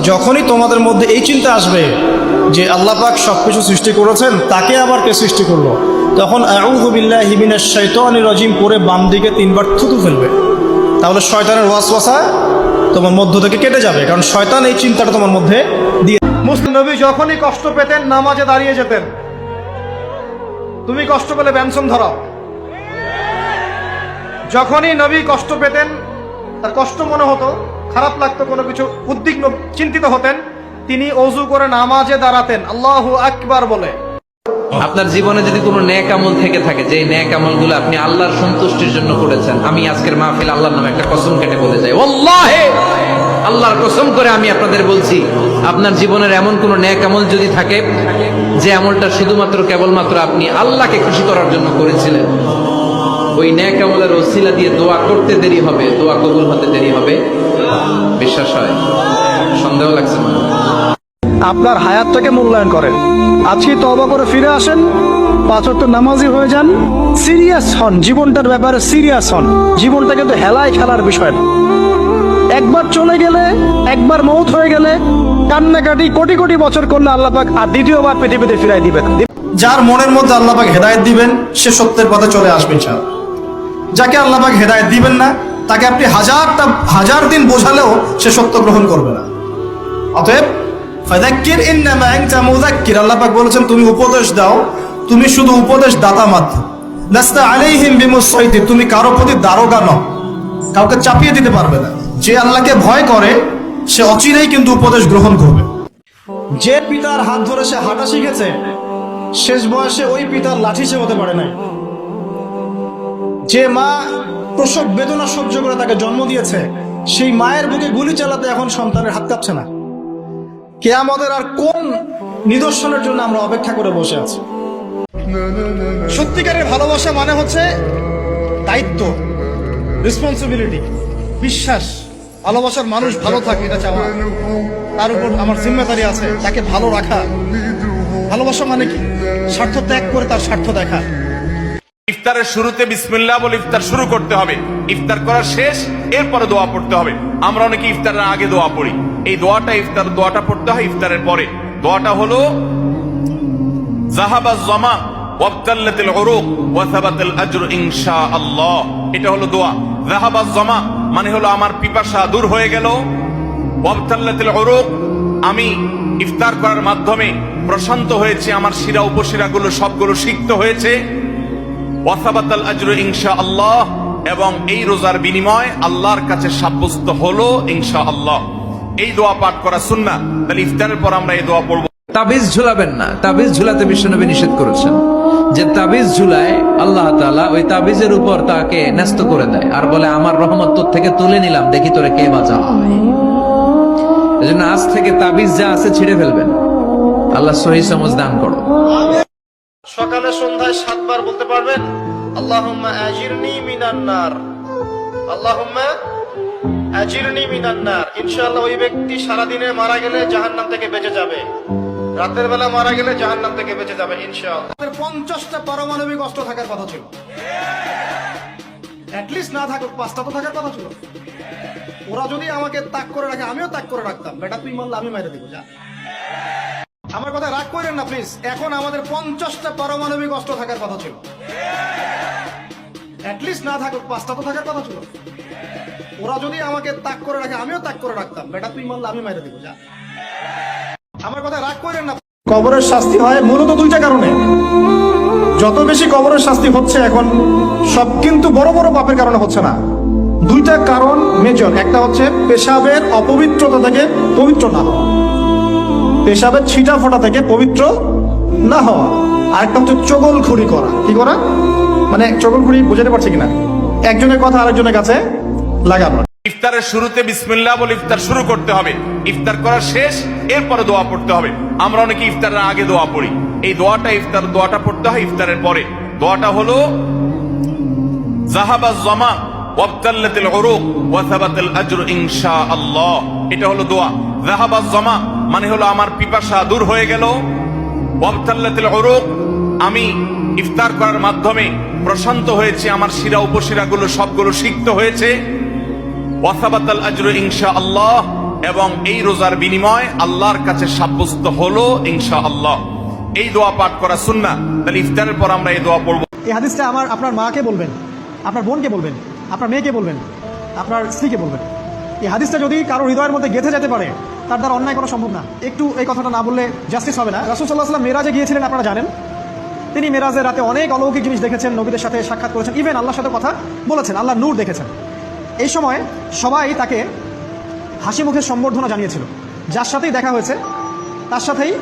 যখনই তোমাদের মধ্যে এই চিন্তা আসবে যে আল্লাহ পাক সবকিছু সৃষ্টি করেছেন, তাকে আবার কে সৃষ্টি করলো, তখন আউযু বিল্লাহি মিনাশ শাইতানির রাজিম পড়ে বাম দিকে 3 বার থুতু ফেলবে। তাহলে শয়তানের ওয়াসওয়াসা তোমার মধ্য থেকে কেটে যাবে, কারণ শয়তান এই চিন্তাটা তোমার মধ্যে দিয়ে। মুসলিম নবী যখনই কষ্ট পেতেন নামাজে দাঁড়িয়ে যেতেন। তুমি কষ্ট পেলে ব্যঞ্জন ধরাও। যখনই নবী কষ্ট পেতেন, তার কষ্ট মনে হতো, খারাপ লাগতো, কোনো কিছু উদ্বিগ্ন চিন্তিত হতেন, তিনি ওযু করে নামাজে দাঁড়াতেন আল্লাহু আকবার বলে। আপনার জীবনে যদি কোনো নেক আমল থেকে থাকে, যে নেক আমলগুলো আপনি আল্লাহর সন্তুষ্টির জন্য করেছেন, আমি আজকের মাহফিল আল্লাহর নামে একটা কসম কেটে বলে যাই, ওয়াল্লাহি আল্লাহর কসম করে আমি আপনাদের বলছি, আপনার জীবনের এমন কোন নেক আমল যদি থাকে যে আমলটা শুধুমাত্র কেবলমাত্র আপনি আল্লাহকে খুশি করার জন্য করেছিলেন, ওই নেক আমলের ওসিলা দিয়ে দোয়া করতে দেরি হবে, দোয়া কবুল হতে দেরি হবে। বিশ্বাস হয়? সন্দেহ লাগছে না? আপনার হায়াতটাকে মূল্যায়ন করেন। আজকে তওবা করে ফিরে আসেন, 5 ওয়াক্ত নামাজি হয়ে যান, সিরিয়াস হন, জীবনটার ব্যাপারে সিরিয়াস হন। জীবনটা কিন্তু হেলায় খেলার বিষয় না। একবার চলে গেলে, একবার মৌত হয়ে গেলে কান্নাকাটি কোটি কোটি বছর করলে আল্লাহ পাক আর দ্বিতীয়বার পৃথিবীতে ফিরাই দিবেন। যার মনের মধ্যে আল্লাহ পাক হেদায়েত দিবেন, সে সত্যের পথে চলে আসবে ইনশাআল্লাহ। যাকে আল্লাহ পাক হেদায়েত দিবেন না, তাকে আপনি হাজার দিন বোঝালেও সে সত্য গ্রহণ করবে না। অতএব ফাযাক্কির ইন্নামা আনতা মুযাক্কির, আল্লাহ পাক বলেছেন তুমি উপদেশ দাও, তুমি শুধু উপদেশ দাতা মাত্র। লাস্তা আলাইহিম বিমুসাইতির, তুমি কারো প্রতি দারোগা নও, কাউকে চাপিয়ে দিতে পারবে না। যে আল্লাহকে ভয় করে সে অচিরেই কিন্তু উপদেশ গ্রহণ করবে। যে পিতার হাত ধরে সে হাঁটা শিখেছে, শেষ বয়সে ওই পিতার লাঠি সে হতে পারে নাই। যে মা প্রসব বেদনা সহ্য করে তাকে জন্ম দিয়েছে, সেই মায়ের বুকে গুলি চালাতে এখন সন্তানের হাত কাঁপছে না। কিয়ামতের আর কোন নিদর্শনের জন্য আমরা অপেক্ষা করে বসে আছি? সত্যিকারের ভালোবাসা মানে হচ্ছে দায়িত্ব, রেসপন্সিবিলিটি, বিশ্বাস। ভালোবাসার মানুষ ভালো থাকে এটা চাওয়া, তার উপর আমার জিম্মেদারি আছে তাকে ভালো রাখা। ভালোবাসা মানে কি? স্বার্থ ত্যাগ করে তার স্বার্থ দেখা। ইফতারের শুরুতে বিসমিল্লাহ বলে ইফতার শুরু করতে হবে, ইফতার করা শেষ এরপরে দোয়া পড়তে হবে। আমরা অনেকে ইফতারের আগে দোয়া পড়ি, এই দোয়াটা পড়তে হয় ইফতারের পরে। দোয়াটা হলো যাহাবাজ জামা ওয়াবতাল্লাতিল উরুক ওয়া সাবাতাল আজরু ইনশাআল্লাহ। এটা হলো দোয়া। যাহাবাজ জামা মানে হলো আমার পিপাসা দূর হয়ে গেল, ওয়াবতাল্লাতিল উরুক আমি ইফতার করার মাধ্যমে প্রশান্ত হয়েছে, আমার শিরা উপশিরাগুলো সবগুলো সিক্ত হয়েছে, ওয়াসাবাতাল আজরু ইনশাআল্লাহ, এবং এই রোজার বিনিময় আল্লাহর কাছে সাব্যস্ত হলো ইনশাআল্লাহ। এই দোয়া পাঠ করা সুন্নাহ। তাহলে ইফতারের পর আমরা এই দোয়া পড়ব। তাবিজ ঝুলাবেন না, তাবিজ ঝুলাতে বিশ্বনবী নিষেধ করেছেন। যে তাবিজ ঝুলায় আল্লাহ তাআলা ওই তাবিজের উপর তাকে ন্যস্ত করে দেয় আর বলে আমার রহমত তোর থেকে তুলে নিলাম, দেখি তোরে কে বাঁচায়। এজন্য আজ থেকে তাবিজ যা আছে ছিঁড়ে ফেলবেন। আল্লাহ সহি সমঝ দান করো। সকালে সন্ধ্যায় 7 বার বলতে পারবেন আল্লাহুম্মা আজিরনি মিনান নার, আল্লাহুম্মা আজিরনি মিনান নার। ইনশাআল্লাহ ওই ব্যক্তি সারা দিনে মারা গেলে জাহান্নাম থেকে বেঁচে যাবে, রাতের বেলা মারা গেলে জাহান্নাম থেকে বেঁচে যাবে ইনশাআল্লাহ। 50টা পারমাণবিক অস্ত্র থাকার কথা ছিল, অ্যাট লিস্ট না থাকুক 5টা তো থাকার কথা ছিল। ওরা যদি আমাকে তাক করে রাখে আমিও তাক করে রাখতাম। বেটা তুই মারলে আমি মেরে দিব, যা। আমার কথা রাগ করেন না প্লিজ। এখন আমাদের 50টা পারমাণবিক অস্ত্র থাকার কথা ছিল, অ্যাট লিস্ট না থাকুক 5টা তো থাকার কথা ছিল। ওরা যদি আমাকে তাক করে রাখে আমিও তাক করে রাখতাম। বেটা তুই মারলে আমি মেরে দিব, যা। আমার কথা রাগ করেন না। কবরের শাস্তি হয় মূলত 2টা কারণে। যত বেশি কবরের শাস্তি হচ্ছে এখন, সব কিন্তু বড় বড় পাপের কারণে হচ্ছে না। 2টা কারণ মেজর। একটা হচ্ছে পেশাবের অপবিত্রতা থেকে পবিত্র না হওয়া, পেশাবের ছিটা ফোটা থেকে পবিত্র না হওয়া। আরেকটা হচ্ছে চগলখড়ি করা। কি করা? মানে চগলখড়ি বুঝাতে পারছি কিনা? একজনের কথা আরেকজনের কাছে লাগানো। ইফতারের শুরুতে বিসমিল্লাহ বলে ইফতার শুরু করতে হবে, ইফতার করা শেষ এরপরে দোয়া পড়তে হবে। আমরা অনেকে ইফতারের আগে দোয়া পড়ি, এই দোয়াটা পড়তে হয় ইফতারের পরে। দোয়াটা হলো যাহাবাজ জামা ওয়াবতাল্লাতিল উরুক ওয়া সাবাতাল আজরু ইনশাআল্লাহ। এটা হলো দোয়া। যাহাবাজ জামা মানে হলো আমার পিপাসা দূর হয়ে গেল, ওয়াবতাল্লাতিল উরুক আমি ইফতার করার মাধ্যমে প্রশান্ত হয়েছে, আমার শিরা উপশিরাগুলো সবগুলো সিক্ত হয়েছে, ওয়াসাবাতাল আজরু ইনশাআল্লাহ, এবং এই রোজার বিনিময় আল্লাহর কাছে সাব্যস্ত হলো ইনশাআল্লাহ। এই দোয়া পাঠ করা সুন্নাহ। তাহলে ইফতারের পর আমরা এই দোয়া পড়ব। এই হাদিসটা আপনার মাকে বলবেন, আপনার বোনকে বলবেন, আপনার মেয়েকে বলবেন, আপনার স্ত্রীকে বলবেন। এই হাদিসটা যদি কারো হৃদয়ের মধ্যে গেঁথে যেতে পারে, তার দ্বারা অন্যায় করা সম্ভব না। একটু এই কথাটা না বললে জাস্টিস হবে না। রাসূল সাল্লাল্লাহু আলাইহি ওয়াসাল্লাম মেরাজে গিয়েছিলেন, আপনারা জানেন। তিনি মেরাজের রাতে অনেক অলৌকিক জিনিস দেখেছেন, নবীদের সাথে সাক্ষাৎ করেছেন, ইভেন আল্লাহর সাথে কথা বলেছেন, আল্লাহর নূর দেখেছেন। এই সময় সবাই তাকে হাসি মুখে সম্বর্ধনা জানিয়েছিল। যার সাথেই দেখা হয়েছে তার সাথেই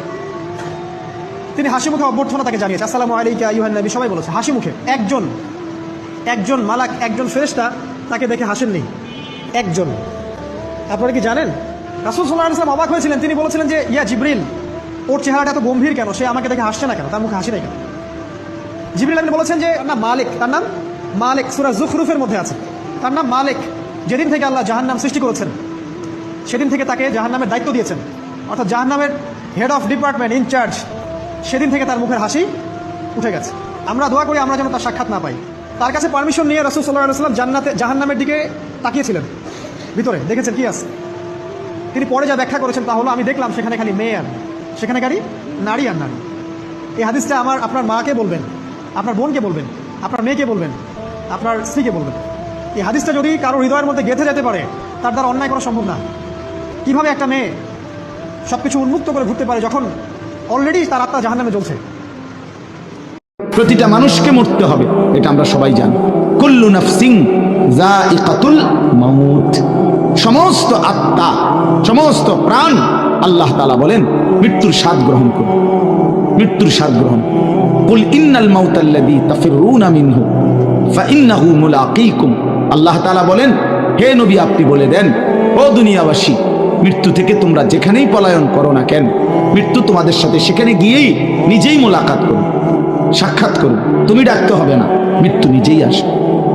তিনি হাসি মুখে অভ্যর্থনা তাকে জানিয়েছে, আসসালামু আলাইকা আইয়ুহান নবী, সবাই বলেছে হাসি মুখে। একজন মালাক, একজন ফেরেশতা তাকে দেখে হাসেননি, একজন। আপনারা কি জানেন? রাসূল সাল্লাল্লাহু আলাইহি ওয়াসাল্লাম অবাক হয়েছিলেন। তিনি বলেছিলেন যে ইয়া জিবরিল, ওর চেহারাটা এত গম্ভীর কেন, সে আমাকে দেখে হাসছে না কেন, তার মুখে হাসি নাই কেন? জিবরিল আমিন বলেছেন যে তার নাম মালিক, তার নাম মালিক, সূরা যুখরুফের মধ্যে আছে, তার নাম মালিক। যেদিন থেকে আল্লাহ জাহান্নাম সৃষ্টি করেছেন সেদিন থেকে তাকে জাহান্নামের দায়িত্ব দিয়েছেন, অর্থাৎ জাহান্নামের হেড অফ ডিপার্টমেন্ট, ইনচার্জ। সেদিন থেকে তার মুখের হাসি উঠে গেছে। আমরা দোয়া করি আমরা যেন তার সাক্ষাৎ না পাই। তার কাছে পারমিশন নিয়ে রাসূল সাল্লাল্লাহু আলাইহি ওয়াসাল্লাম জাহান্নামের দিকে তাকিয়েছিলেন, ভিতরে দেখেছেন কি আছে। তিনি পরে যা ব্যাখ্যা করেছেন তা হলো, আমি দেখলাম সেখানে খালি মেয়ে আর সেখানে খালি নারী আর নারী। এই হাদিসটা আপনার মাকে বলবেন, আপনার বোনকে বলবেন, আপনার মেয়েকে বলবেন, আপনার স্ত্রীকে বলবেন। এই হাদিসটা যদি কারো হৃদয়ের মধ্যে গেঁথে যেতে পারে, তার দ্বারা অন্যায় করা সম্ভব না। কিভাবে একটা মেয়ে সবকিছু উন্মুক্ত করে ঘুরতে পারে যখন অলরেডি তার আত্মা জাহান্নামে জ্বলছে? প্রতিটা মানুষকে মরতে হবে, এটা আমরা সবাই জানি। কুল্লু নাফসিন যায়িকাতুল মাউত, সমস্ত আত্মা, সমস্ত প্রাণ, আল্লাহ তাআলা বলেন মৃত্যুর স্বাদ গ্রহণ করবে, মৃত্যুর স্বাদ গ্রহণ। কুল ইন্নাল মাউতাল্লাযী তাফিরুনা মিনহু ফাইন্নাহু মুলাকীকুম। আল্লাহ তাআলা বলেন, হে নবী আপনি বলে দেন, ও দুনিয়াবাসী, মৃত্যু থেকে তোমরা যেখানেই পলায়ন করো না কেন, মৃত্যু তোমাদের সাথে সেখানে গিয়েই নিজেই মোলাকাত করো, সাক্ষাৎ করো। তুমি ডাকতে হবে না, মৃত্যু নিজেই আসবে।